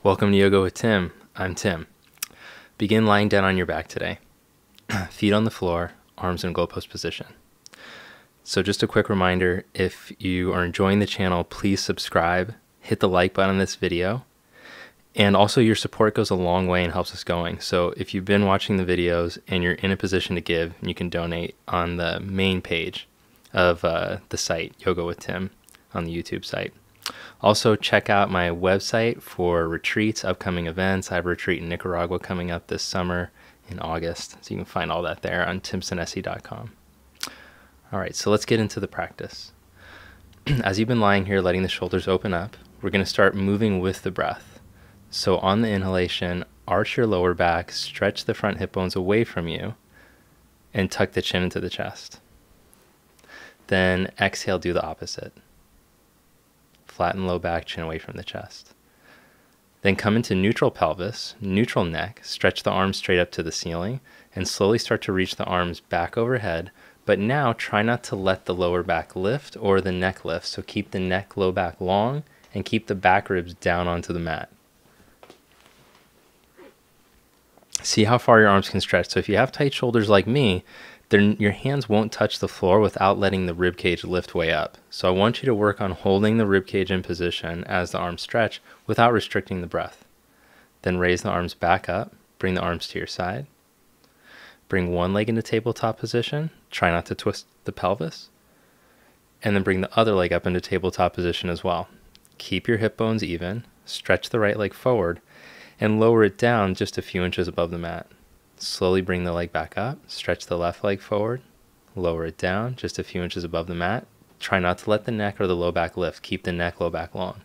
Welcome to Yoga with Tim. I'm Tim. Begin lying down on your back today. Feet on the floor, arms in goalpost position. So just a quick reminder, if you are enjoying the channel, please subscribe, hit the like button on this video, and also your support goes a long way and helps us going. So if you've been watching the videos and you're in a position to give, you can donate on the main page of the site, Yoga with Tim, on the YouTube site. Also, check out my website for retreats, upcoming events. I have a retreat in Nicaragua coming up this summer in August. So you can find all that there on timsenesi.com. All right, so let's get into the practice. As you've been lying here, letting the shoulders open up, we're going to start moving with the breath. So on the inhalation, arch your lower back, stretch the front hip bones away from you, and tuck the chin into the chest. Then exhale, do the opposite. Flatten low back, chin away from the chest. Then come into neutral pelvis, neutral neck, stretch the arms straight up to the ceiling, and slowly start to reach the arms back overhead. But now try not to let the lower back lift or the neck lift. So keep the neck, low back long, and keep the back ribs down onto the mat. See how far your arms can stretch. So if you have tight shoulders like me, then your hands won't touch the floor without letting the rib cage lift way up. So I want you to work on holding the rib cage in position as the arms stretch without restricting the breath. Then raise the arms back up, bring the arms to your side. Bring one leg into tabletop position, try not to twist the pelvis. And then bring the other leg up into tabletop position as well. Keep your hip bones even, stretch the right leg forward, and lower it down just a few inches above the mat. Slowly bring the leg back up, stretch the left leg forward, lower it down just a few inches above the mat. Try not to let the neck or the low back lift. Keep the neck, low back long.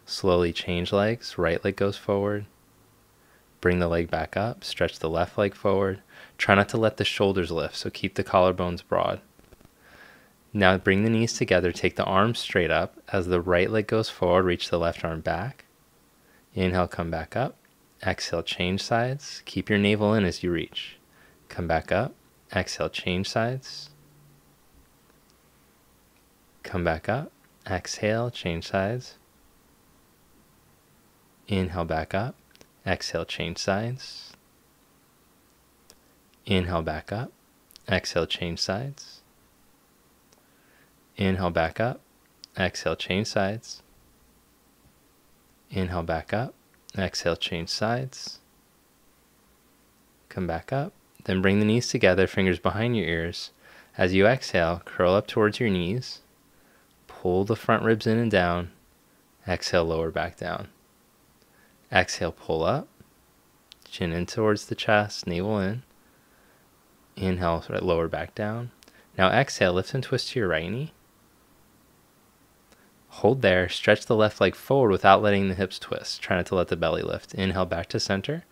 Slowly change legs, right leg goes forward. Bring the leg back up, stretch the left leg forward. Try not to let the shoulders lift, so keep the collarbones broad. Now bring the knees together, take the arms straight up. As the right leg goes forward, reach the left arm back. Inhale, come back up. Exhale, change sides. Keep your navel in as you reach. Come back up. Exhale, change sides. Come back up. Exhale, change sides. Inhale, back up. Exhale, change sides. Inhale, back up. Exhale, change sides. Inhale, back up. Exhale, change sides. Inhale, back up. Exhale, change sides. Come back up. Then bring the knees together, fingers behind your ears. As you exhale, curl up towards your knees. Pull the front ribs in and down. Exhale, lower back down. Exhale, pull up. Chin in towards the chest, navel in. Inhale, lower back down. Now exhale, lift and twist to your right knee. Hold there, stretch the left leg forward without letting the hips twist. Try not to let the belly lift. Inhale back to center.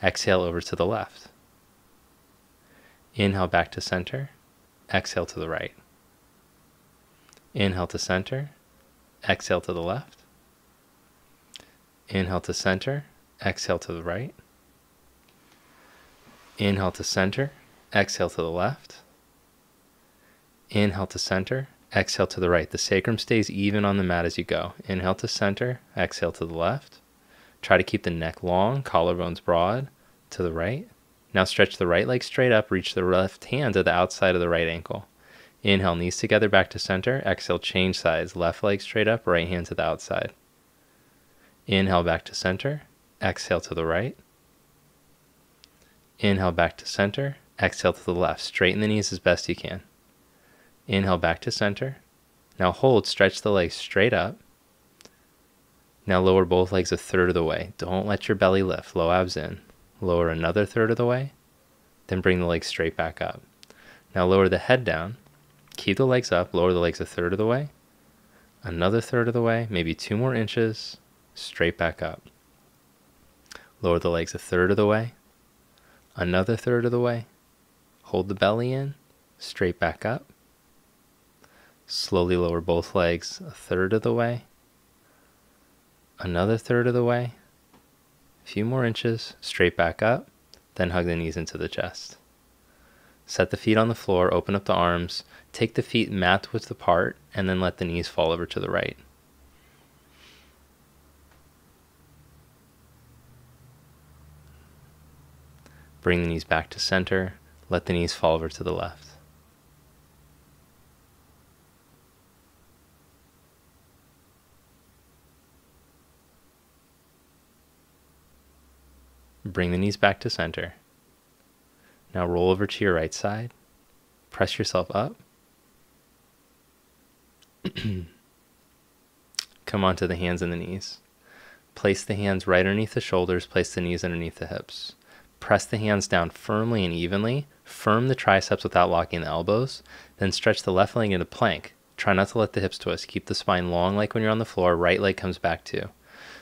Exhale over to the left. Inhale back to center. Exhale to the right. Inhale to center. Exhale to the left. Inhale to center. Exhale to the right. Inhale to center. Exhale to the left. Inhale to center. Exhale to the right. The sacrum stays even on the mat as you go. Inhale to center. Exhale to the left. Try to keep the neck long, collarbones broad to the right. Now stretch the right leg straight up. Reach the left hand to the outside of the right ankle. Inhale, knees together, back to center. Exhale, change sides. Left leg straight up, right hand to the outside. Inhale, back to center. Exhale to the right. Inhale, back to center. Exhale to the left. Straighten the knees as best you can. Inhale back to center. Now hold, stretch the legs straight up. Now lower both legs a third of the way. Don't let your belly lift, low abs in. Lower another third of the way, then bring the legs straight back up. Now lower the head down, keep the legs up, lower the legs a third of the way, another third of the way, maybe 2 more inches, straight back up. Lower the legs a third of the way, another third of the way, hold the belly in, straight back up. Slowly lower both legs a third of the way, another third of the way, a few more inches, straight back up, then hug the knees into the chest. Set the feet on the floor, open up the arms, take the feet mat width apart, and then let the knees fall over to the right. Bring the knees back to center. Let the knees fall over to the left. Bring the knees back to center. Now roll over to your right side. Press yourself up. Come onto the hands and the knees. Place the hands right underneath the shoulders. Place the knees underneath the hips. Press the hands down firmly and evenly. Firm the triceps without locking the elbows. Then stretch the left leg into plank. Try not to let the hips twist. Keep the spine long like when you're on the floor. Right leg comes back too.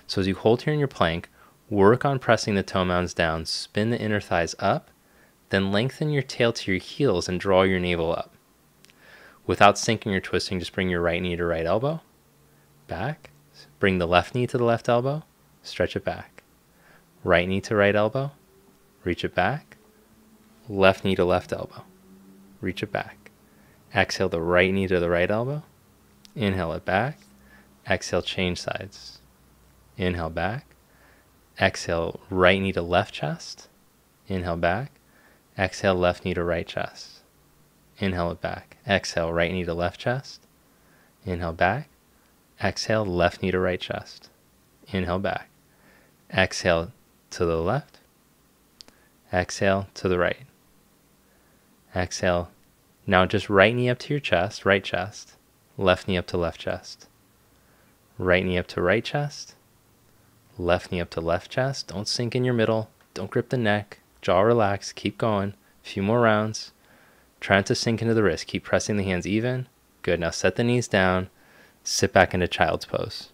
So as you hold here in your plank, work on pressing the toe mounds down. Spin the inner thighs up. Then lengthen your tail to your heels and draw your navel up. Without sinking or twisting, just bring your right knee to right elbow. Back. Bring the left knee to the left elbow. Stretch it back. Right knee to right elbow. Reach it back. Left knee to left elbow. Reach it back. Exhale the right knee to the right elbow. Inhale it back. Exhale, change sides. Inhale back. Exhale, right knee to left chest. Inhale back. Exhale, left knee to right chest. Inhale it back. Exhale, right knee to left chest. Inhale back. Exhale, left knee to right chest. Inhale back. Exhale to the left. Exhale to the right. Exhale. Now just right knee up to your chest, right chest. Left knee up to left chest. Right knee up to right chest. Left knee up to left chest. Don't sink in your middle. Don't grip the neck. Jaw relaxed. Keep going. A few more rounds. Try not to sink into the wrist. Keep pressing the hands even. Good. Now set the knees down. Sit back into child's pose.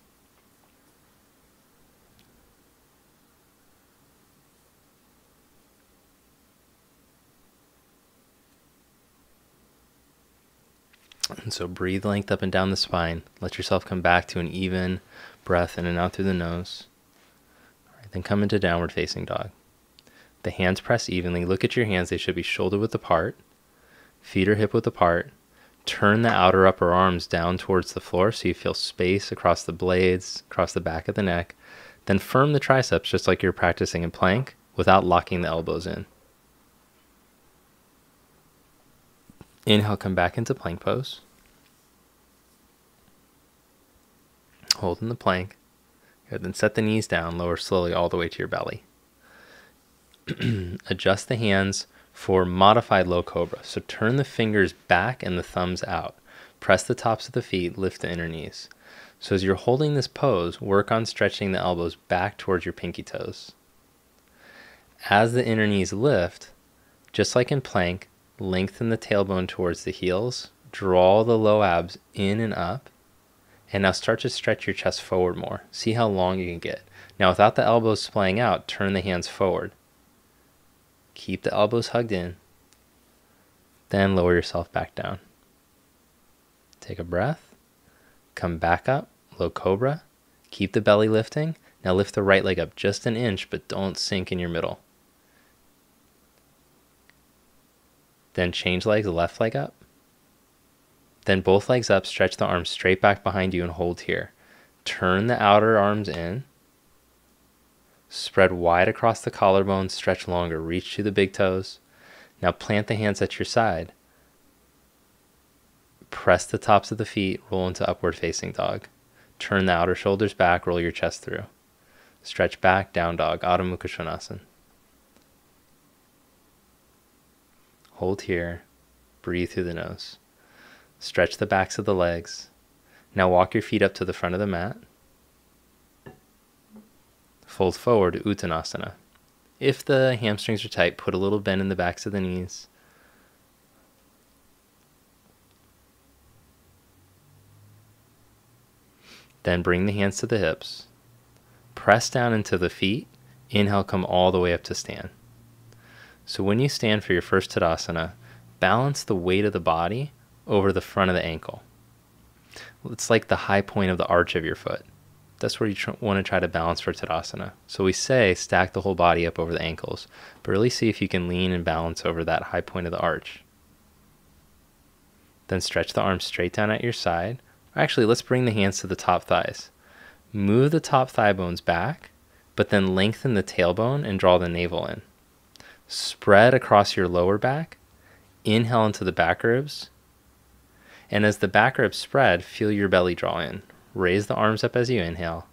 And so breathe length up and down the spine. Let yourself come back to an even breath in and out through the nose. All right, then come into downward facing dog. The hands press evenly. Look at your hands. They should be shoulder width apart. Feet are hip width apart. Turn the outer upper arms down towards the floor so you feel space across the blades, across the back of the neck. Then firm the triceps just like you're practicing in plank without locking the elbows in. Inhale, come back into plank pose. Hold in the plank. Good, then set the knees down, lower slowly all the way to your belly. Adjust the hands for modified low cobra. So turn the fingers back and the thumbs out. Press the tops of the feet, lift the inner knees. So as you're holding this pose, work on stretching the elbows back towards your pinky toes. As the inner knees lift, just like in plank, lengthen the tailbone towards the heels, draw the low abs in and up, and now start to stretch your chest forward more. See how long you can get. Now without the elbows splaying out, turn the hands forward. Keep the elbows hugged in. Then lower yourself back down. Take a breath. Come back up, low cobra. Keep the belly lifting. Now lift the right leg up just an inch, but don't sink in your middle. Then change legs, left leg up. Then both legs up, stretch the arms straight back behind you and hold here. Turn the outer arms in. Spread wide across the collarbone, stretch longer, reach to the big toes. Now plant the hands at your side. Press the tops of the feet, roll into upward facing dog. Turn the outer shoulders back, roll your chest through. Stretch back, down dog, Adho Mukha Svanasana. Hold here, breathe through the nose. Stretch the backs of the legs. Now walk your feet up to the front of the mat. Fold forward to Uttanasana. If the hamstrings are tight, put a little bend in the backs of the knees. Then bring the hands to the hips. Press down into the feet. Inhale, come all the way up to stand. So when you stand for your first Tadasana, balance the weight of the body over the front of the ankle. It's like the high point of the arch of your foot. That's where you want to try to balance for Tadasana. So we say stack the whole body up over the ankles, but really see if you can lean and balance over that high point of the arch. Then stretch the arms straight down at your side. Actually, let's bring the hands to the top thighs. Move the top thigh bones back, but then lengthen the tailbone and draw the navel in. Spread across your lower back. Inhale into the back ribs. And as the back ribs spread, feel your belly draw in. Raise the arms up as you inhale.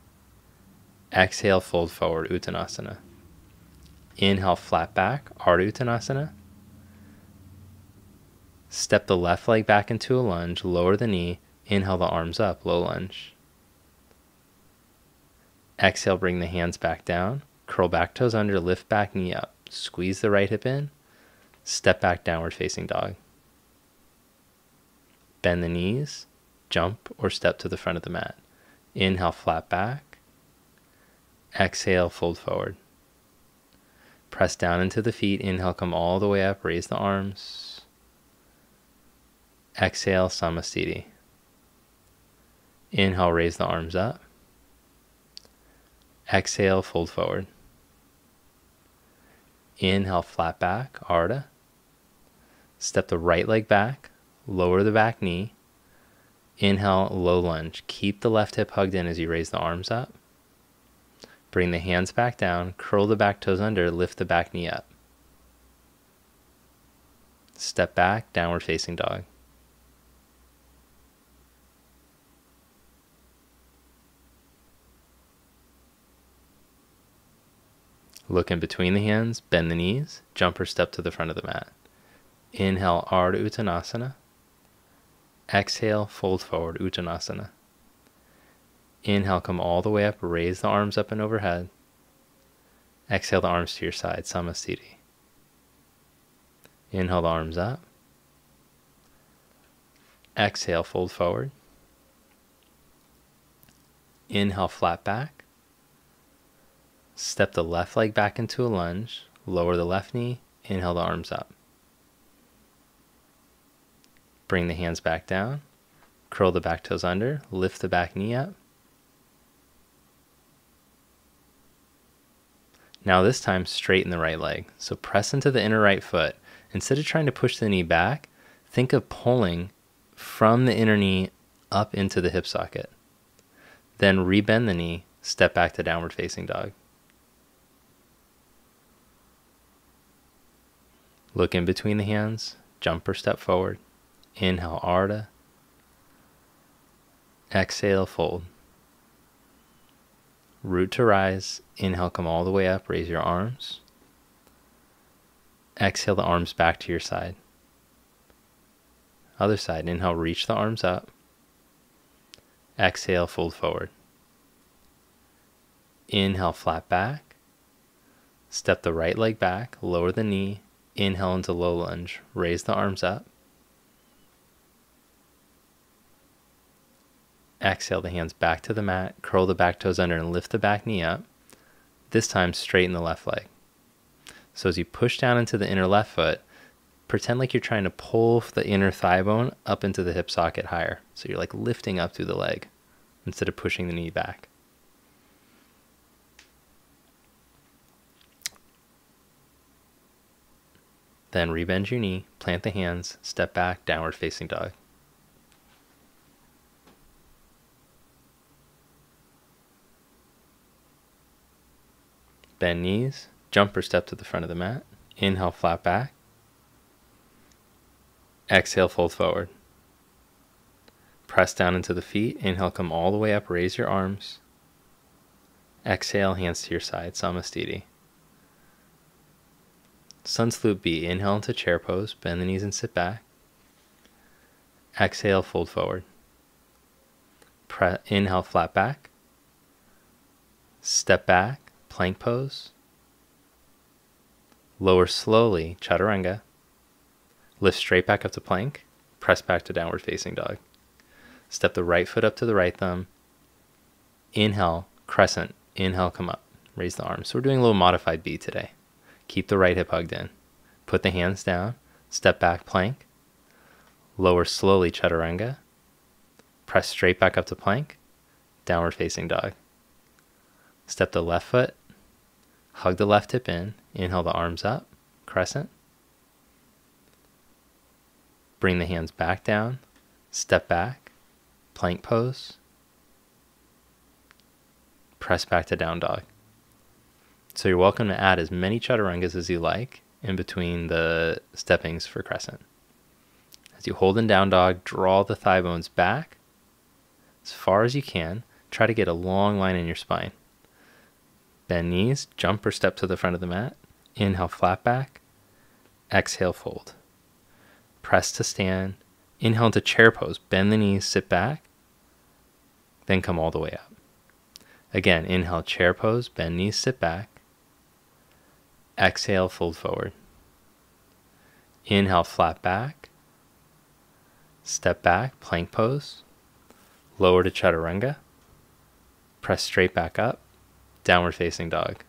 Exhale, fold forward, Uttanasana. Inhale, flat back, Ardha Uttanasana. Step the left leg back into a lunge, lower the knee. Inhale the arms up, low lunge. Exhale, bring the hands back down. Curl back toes under, lift back knee up. Squeeze the right hip in. Step back, downward facing dog. Bend the knees, jump or step to the front of the mat. Inhale, flat back. Exhale, fold forward. Press down into the feet. Inhale, come all the way up, raise the arms. Exhale, Samasthiti. Inhale, raise the arms up. Exhale, fold forward. Inhale, flat back, Ardha. Step the right leg back, lower the back knee. Inhale, low lunge. Keep the left hip hugged in as you raise the arms up. Bring the hands back down, curl the back toes under, lift the back knee up. Step back, downward facing dog. Look in between the hands, bend the knees, jump or step to the front of the mat. Inhale, Ardha Uttanasana. Exhale, fold forward, Uttanasana. Inhale, come all the way up, raise the arms up and overhead. Exhale the arms to your side, Samasthiti. Inhale the arms up. Exhale, fold forward. Inhale, flat back. Step the left leg back into a lunge, lower the left knee, inhale the arms up. Bring the hands back down, curl the back toes under, lift the back knee up. Now this time straighten the right leg. So press into the inner right foot. Instead of trying to push the knee back, think of pulling from the inner knee up into the hip socket. Then rebend the knee, step back to downward facing dog. Look in between the hands, jump or step forward. Inhale, Ardha. Exhale, fold. Root to rise. Inhale, come all the way up, raise your arms. Exhale the arms back to your side. Other side, inhale, reach the arms up. Exhale, fold forward. Inhale, flat back. Step the right leg back, lower the knee. Inhale into low lunge, raise the arms up. Exhale the hands back to the mat, curl the back toes under and lift the back knee up. This time straighten the left leg. So as you push down into the inner left foot, pretend like you're trying to pull the inner thigh bone up into the hip socket higher. So you're like lifting up through the leg instead of pushing the knee back. Then rebend your knee, plant the hands, step back, downward facing dog. Bend knees, jump or step to the front of the mat. Inhale, flat back. Exhale, fold forward. Press down into the feet. Inhale, come all the way up, raise your arms. Exhale, hands to your side, Samasthiti. Sun Salute B. Inhale into chair pose, bend the knees and sit back. Exhale, fold forward. Inhale, flat back. Step back, plank pose. Lower slowly, Chaturanga. Lift straight back up to plank. Press back to downward facing dog. Step the right foot up to the right thumb. Inhale, crescent. Inhale, come up. Raise the arms. So we're doing a little modified B today. Keep the right hip hugged in. Put the hands down. Step back, plank. Lower slowly, Chaturanga. Press straight back up to plank. Downward facing dog. Step the left foot. Hug the left hip in. Inhale the arms up. Crescent. Bring the hands back down. Step back. Plank pose. Press back to down dog. So you're welcome to add as many Chaturangas as you like. in between the steppings for crescent. As you hold in down dog, draw the thigh bones back as far as you can. Try to get a long line in your spine. Bend knees, jump or step to the front of the mat. Inhale, flat back. Exhale, fold. Press to stand. Inhale into chair pose. Bend the knees, sit back. Then come all the way up. Again, inhale, chair pose. Bend knees, sit back. Exhale, fold forward. Inhale, flat back. Step back, plank pose. Lower to chaturanga. Press straight back up. Downward facing dog.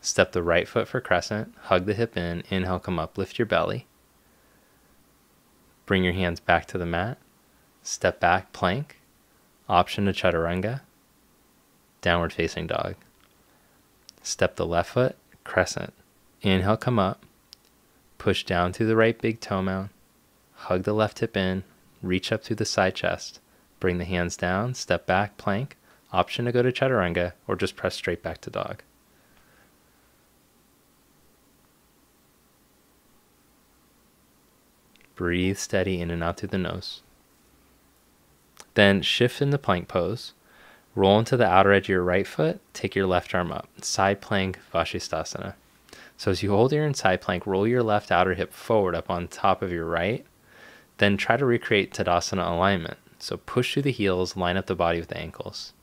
Step the right foot for crescent. Hug the hip in. Inhale, come up. Lift your belly. Bring your hands back to the mat. Step back, plank. Option to chaturanga. Downward facing dog. Step the left foot, crescent. Inhale, come up. Push down through the right big toe mound. Hug the left hip in. Reach up through the side chest. Bring the hands down. Step back, plank. Option to go to chaturanga or just press straight back to dog. Breathe steady in and out through the nose. Then shift in the plank pose. Roll into the outer edge of your right foot. Take your left arm up. Side plank, Vashisthasana. So as you hold your side plank, roll your left outer hip forward up on top of your right. Then try to recreate Tadasana alignment. So push through the heels, line up the body with the ankles.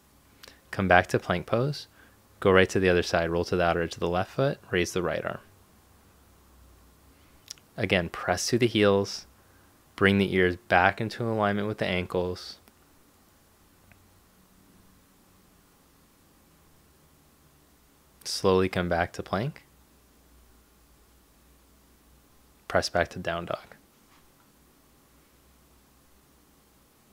Come back to plank pose. Go right to the other side. Roll to the outer edge of the left foot. Raise the right arm. Again, press through the heels. Bring the ears back into alignment with the ankles. Slowly come back to plank. Press back to down dog.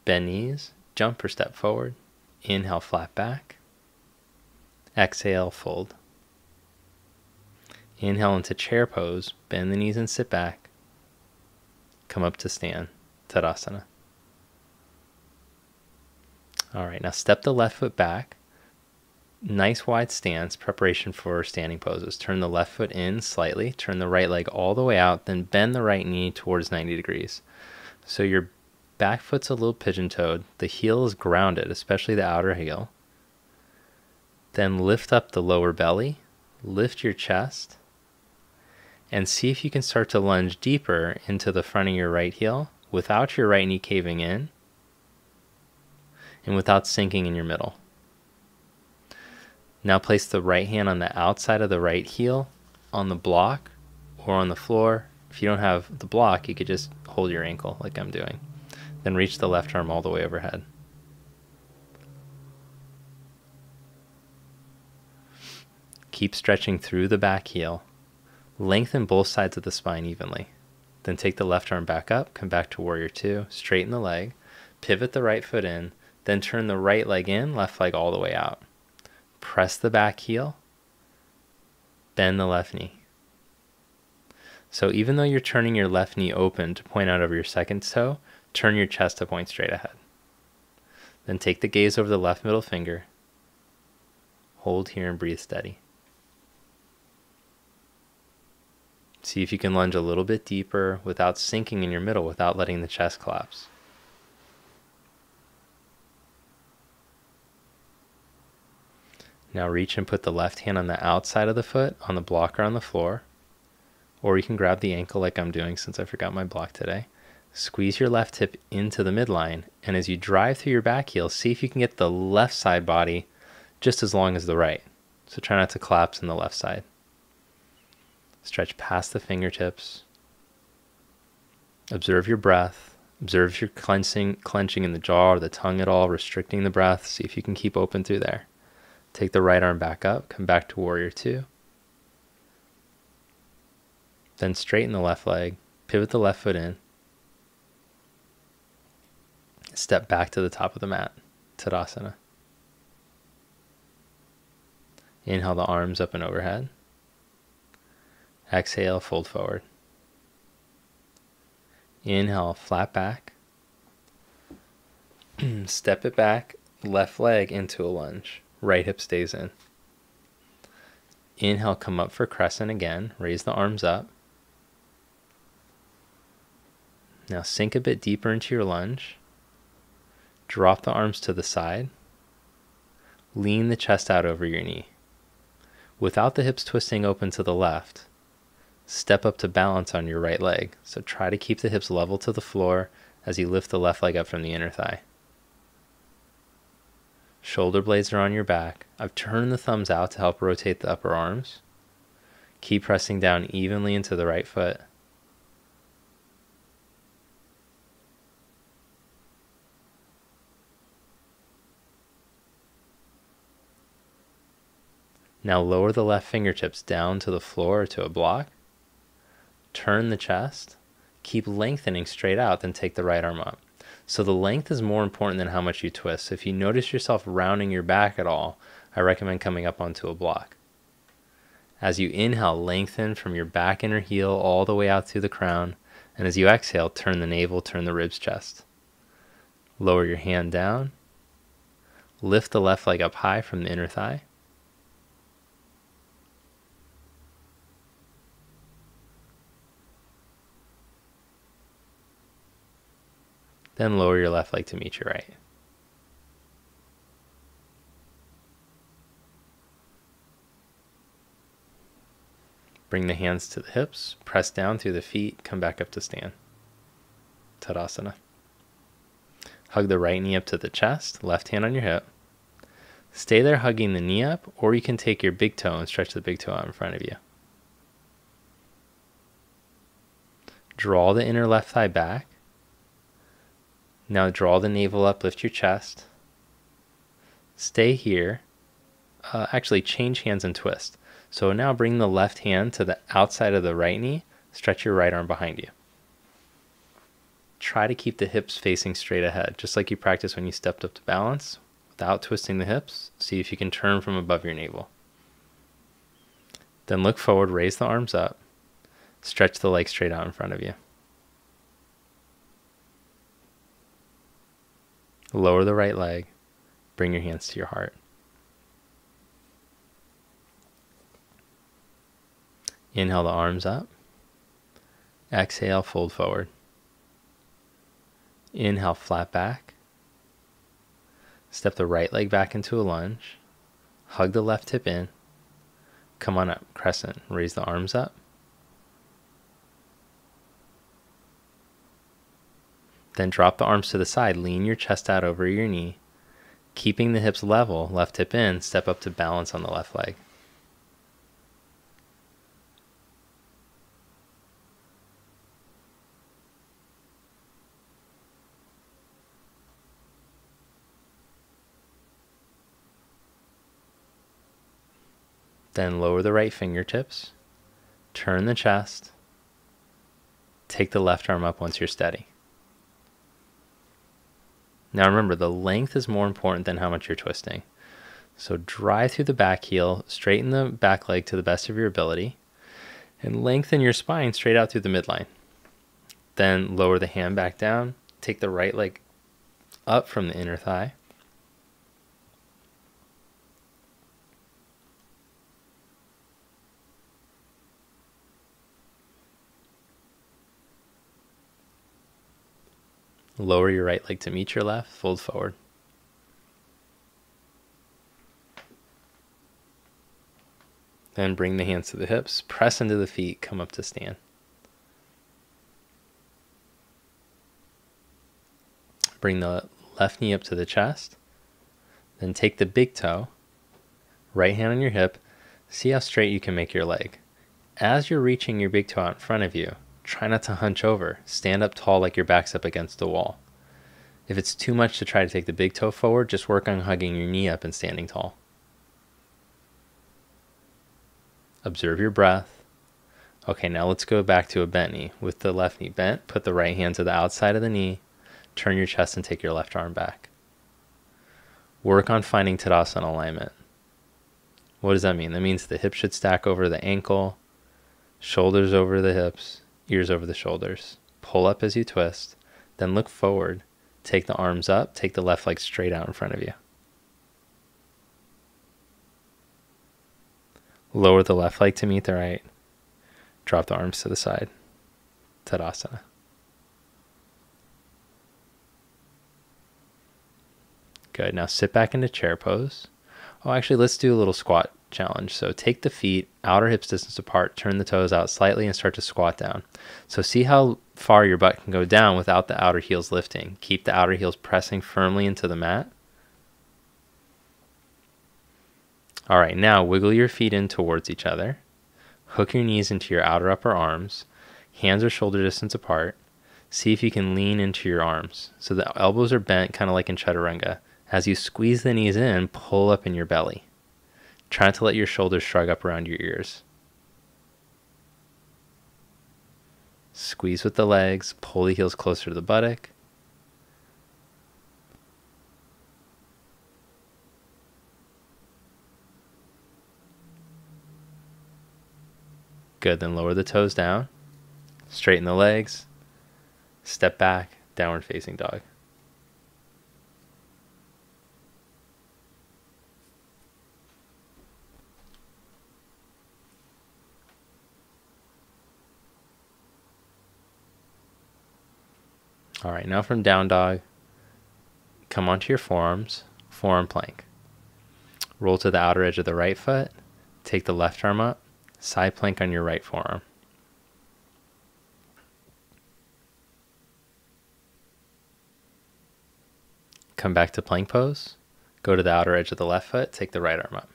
Bend knees, jump or step forward. Inhale, flat back. Exhale, fold. Inhale into chair pose. Bend the knees and sit back. Come up to stand, Tadasana. All right, now step the left foot back. Nice wide stance, preparation for standing poses. Turn the left foot in slightly, turn the right leg all the way out, then bend the right knee towards 90 degrees. So your back foot's a little pigeon-toed. The heel is grounded, especially the outer heel. Then lift up the lower belly, lift your chest, and see if you can start to lunge deeper into the front of your right heel without your right knee caving in and without sinking in your middle. Now place the right hand on the outside of the right heel on the block or on the floor. If you don't have the block, you could just hold your ankle like I'm doing. Then reach the left arm all the way overhead. Keep stretching through the back heel. Lengthen both sides of the spine evenly. Then take the left arm back up, come back to warrior two, straighten the leg, pivot the right foot in, then turn the right leg in, left leg all the way out. Press the back heel, bend the left knee. So even though you're turning your left knee open to point out over your second toe, turn your chest to point straight ahead. Then take the gaze over the left middle finger. Hold here and breathe steady. See if you can lunge a little bit deeper without sinking in your middle, without letting the chest collapse. Now reach and put the left hand on the outside of the foot, on the block or on the floor. Or you can grab the ankle like I'm doing since I forgot my block today. Squeeze your left hip into the midline, and as you drive through your back heel, see if you can get the left side body just as long as the right. So try not to collapse in the left side. Stretch past the fingertips. Observe your breath. Observe if you're clenching in the jaw or the tongue at all, restricting the breath. See if you can keep open through there. Take the right arm back up, come back to warrior two. Then straighten the left leg, pivot the left foot in. Step back to the top of the mat, Tadasana. Inhale the arms up and overhead. Exhale, fold forward. Inhale, flat back. Step it back, left leg into a lunge. Right hip stays in. Inhale, come up for crescent again. Raise the arms up. Now sink a bit deeper into your lunge. Drop the arms to the side. Lean the chest out over your knee. Without the hips twisting open to the left, step up to balance on your right leg. So try to keep the hips level to the floor as you lift the left leg up from the inner thigh. Shoulder blades are on your back. I've turned the thumbs out to help rotate the upper arms. Keep pressing down evenly into the right foot. Now lower the left fingertips down to the floor or to a block. Turn the chest. Keep lengthening straight out, then take the right arm up. So the length is more important than how much you twist. So if you notice yourself rounding your back at all, I recommend coming up onto a block. As you inhale, lengthen from your back inner heel all the way out through the crown. And as you exhale, turn the navel, turn the ribs, chest. Lower your hand down. Lift the left leg up high from the inner thigh. Then lower your left leg to meet your right. Bring the hands to the hips, press down through the feet, come back up to stand. Tadasana. Hug the right knee up to the chest, left hand on your hip. Stay there hugging the knee up, or you can take your big toe and stretch the big toe out in front of you. Draw the inner left thigh back. Now draw the navel up, lift your chest. Stay here. Actually, change hands and twist. So now bring the left hand to the outside of the right knee. Stretch your right arm behind you. Try to keep the hips facing straight ahead, just like you practiced when you stepped up to balance. Without twisting the hips, see if you can turn from above your navel. Then look forward, raise the arms up. Stretch the legs straight out in front of you. Lower the right leg. Bring your hands to your heart. Inhale the arms up. Exhale, fold forward. Inhale, flat back. Step the right leg back into a lunge. Hug the left hip in. Come on up, crescent. Raise the arms up. Then drop the arms to the side. Lean your chest out over your knee. Keeping the hips level, left hip in, step up to balance on the left leg. Then lower the right fingertips, turn the chest, take the left arm up once you're steady. Now remember, the length is more important than how much you're twisting. So drive through the back heel, straighten the back leg to the best of your ability, and lengthen your spine straight out through the midline. Then lower the hand back down, take the right leg up from the inner thigh. Lower your right leg to meet your left, fold forward. Then bring the hands to the hips, press into the feet, come up to stand. Bring the left knee up to the chest. Then take the big toe, right hand on your hip. See how straight you can make your leg. As you're reaching your big toe out in front of you, try not to hunch over. Stand up tall like your back's up against the wall. If it's too much to try to take the big toe forward, just work on hugging your knee up and standing tall. Observe your breath. Okay, now let's go back to a bent knee. With the left knee bent, put the right hand to the outside of the knee. Turn your chest and take your left arm back. Work on finding Tadasana alignment. What does that mean? That means the hip should stack over the ankle, shoulders over the hips, ears over the shoulders. Pull up as you twist, then look forward. Take the arms up, take the left leg straight out in front of you. Lower the left leg to meet the right. Drop the arms to the side. Tadasana. Good. Now sit back into chair pose. Oh, actually, let's do a little squat challenge. So take the feet outer hips distance apart, turn the toes out slightly, and start to squat down. So see how far your butt can go down without the outer heels lifting. Keep the outer heels pressing firmly into the mat. All right, now wiggle your feet in towards each other. Hook your knees into your outer upper arms. Hands are shoulder distance apart. See if you can lean into your arms. So the elbows are bent, kind of like in chaturanga. As you squeeze the knees in, pull up in your belly. Try not to let your shoulders shrug up around your ears. Squeeze with the legs, pull the heels closer to the buttock. Good, then lower the toes down, straighten the legs, step back, downward facing dog. All right, now from down dog, come onto your forearms, forearm plank. Roll to the outer edge of the right foot, take the left arm up, side plank on your right forearm. Come back to plank pose, go to the outer edge of the left foot, take the right arm up.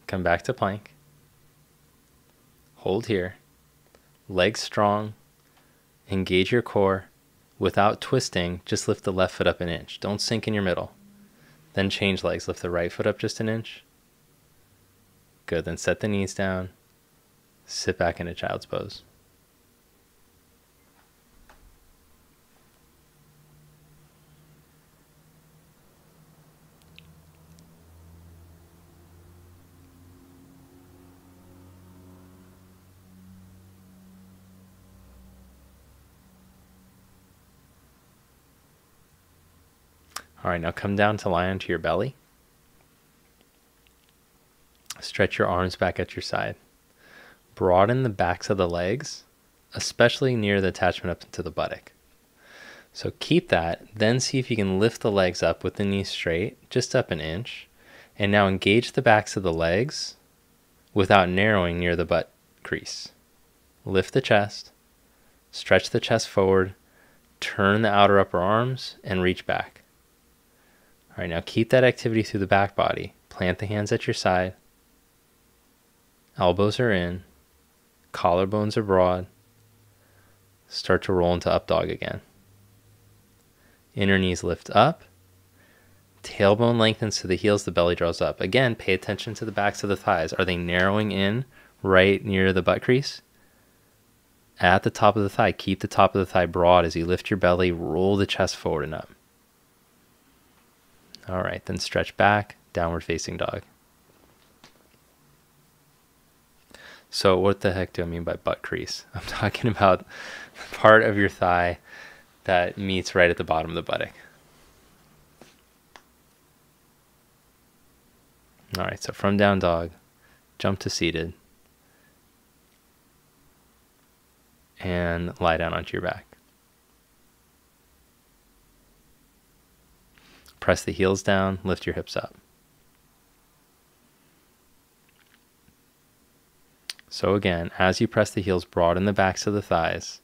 Come back to plank. Hold here. Legs strong. Engage your core. Without twisting, just lift the left foot up an inch. Don't sink in your middle. Then change legs. Lift the right foot up just an inch. Good. Then set the knees down. Sit back into child's pose. All right, now come down to lie onto your belly. Stretch your arms back at your side. Broaden the backs of the legs, especially near the attachment up to the buttock. So keep that, then see if you can lift the legs up with the knees straight, just up an inch. And now engage the backs of the legs without narrowing near the butt crease. Lift the chest, stretch the chest forward, turn the outer upper arms, and reach back. All right, now keep that activity through the back body. Plant the hands at your side. Elbows are in. Collarbones are broad. Start to roll into up dog again. Inner knees lift up. Tailbone lengthens to the heels, the belly draws up. Again, pay attention to the backs of the thighs. Are they narrowing in right near the butt crease? At the top of the thigh, keep the top of the thigh broad as you lift your belly, roll the chest forward and up. All right, then stretch back, downward facing dog. So what the heck do I mean by butt crease? I'm talking about the part of your thigh that meets right at the bottom of the buttock. All right, so from down dog, jump to seated, and lie down onto your back. Press the heels down, lift your hips up. So again, as you press the heels, broaden the backs of the thighs,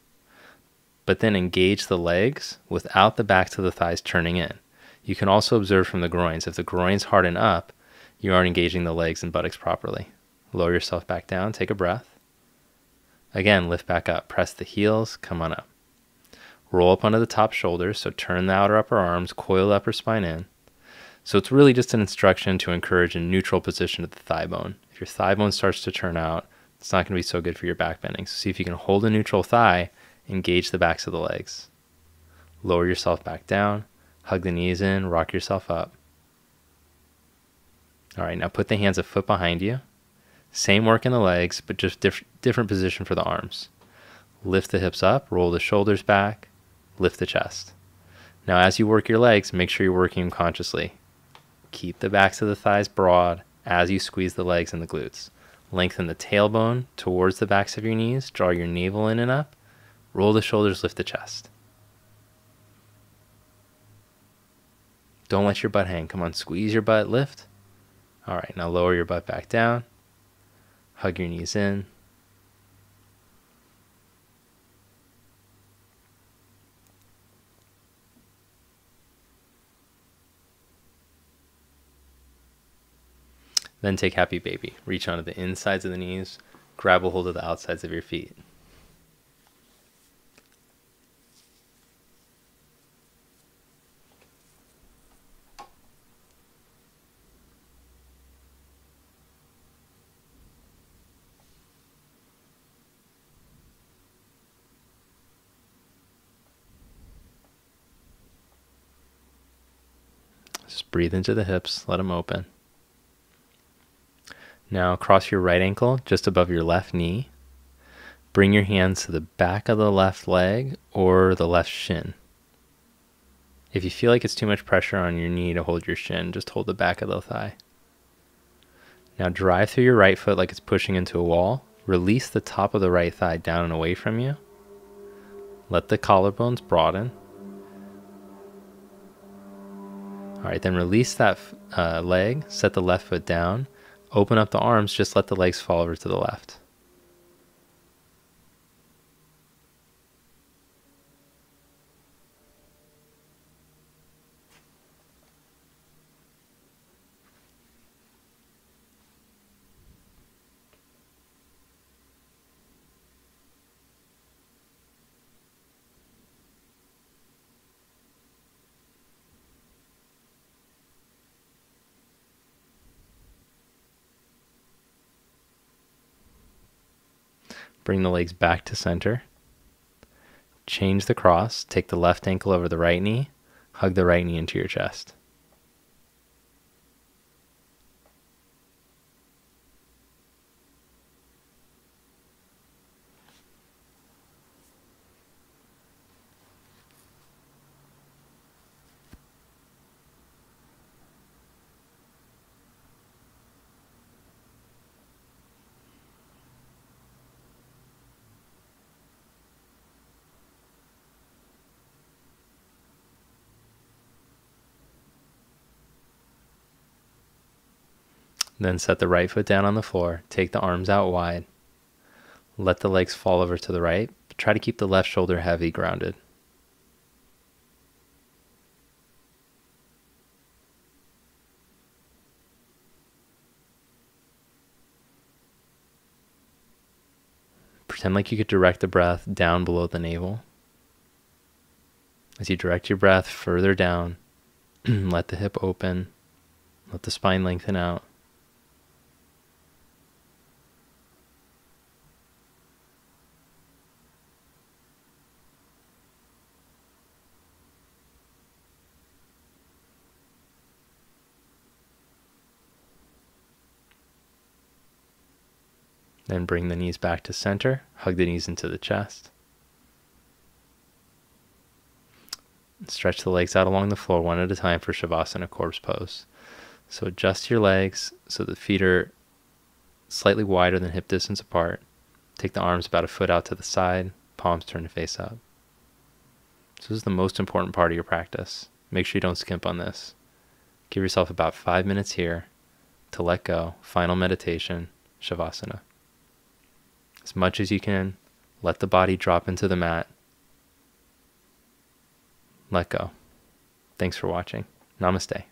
but then engage the legs without the backs of the thighs turning in. You can also observe from the groins. If the groins harden up, you aren't engaging the legs and buttocks properly. Lower yourself back down, take a breath. Again, lift back up, press the heels, come on up. Roll up onto the top shoulders, so turn the outer upper arms, coil the upper spine in. So it's really just an instruction to encourage a neutral position of the thigh bone. If your thigh bone starts to turn out, it's not going to be so good for your back bending. So see if you can hold a neutral thigh, engage the backs of the legs. Lower yourself back down, hug the knees in, rock yourself up. All right, now put the hands a foot behind you. Same work in the legs, but just different position for the arms. Lift the hips up, roll the shoulders back, lift the chest. Now as you work your legs, make sure you're working them consciously. Keep the backs of the thighs broad as you squeeze the legs and the glutes. Lengthen the tailbone towards the backs of your knees. Draw your navel in and up. Roll the shoulders, lift the chest. Don't let your butt hang. Come on, squeeze your butt, lift. All right, now lower your butt back down. Hug your knees in. Then take happy baby. Reach onto the insides of the knees. Grab a hold of the outsides of your feet. Just breathe into the hips. Let them open. Now cross your right ankle just above your left knee. Bring your hands to the back of the left leg or the left shin. If you feel like it's too much pressure on your knee to hold your shin, just hold the back of the thigh. Now drive through your right foot like it's pushing into a wall. Release the top of the right thigh down and away from you. Let the collarbones broaden. All right, then release that leg, set the left foot down. Open up the arms, just let the legs fall over to the left. Bring the legs back to center. Change the cross. Take the left ankle over the right knee. Hug the right knee into your chest. Then set the right foot down on the floor. Take the arms out wide. Let the legs fall over to the right. But try to keep the left shoulder heavy, grounded. Pretend like you could direct the breath down below the navel. As you direct your breath further down, let the hip open. Let the spine lengthen out. Then bring the knees back to center. Hug the knees into the chest. Stretch the legs out along the floor one at a time for Shavasana, corpse pose. So adjust your legs so the feet are slightly wider than hip distance apart. Take the arms about a foot out to the side. Palms turn to face up. So this is the most important part of your practice. Make sure you don't skimp on this. Give yourself about 5 minutes here to let go. Final meditation, Shavasana. As much as you can, let the body drop into the mat. Let go. Thanks for watching. Namaste.